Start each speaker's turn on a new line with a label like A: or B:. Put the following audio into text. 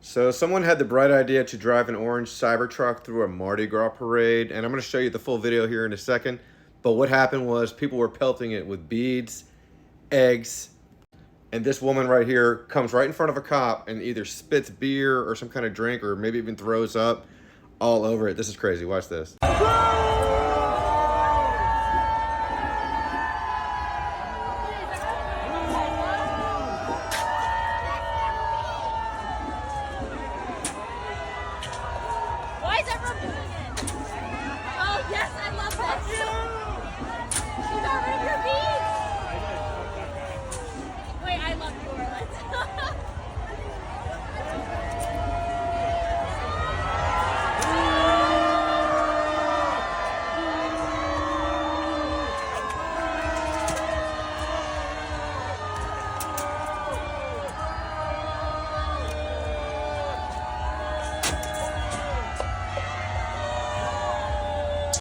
A: So someone had the bright idea to drive an orange Cybertruck through a Mardi Gras parade, and I'm going to show you the full video here in a second. But what happened was people were pelting it with beads, eggs, and this woman right here comes right in front of a cop and either spits beer or some kind of drink or maybe even throws up all over it. This is crazy. Watch this.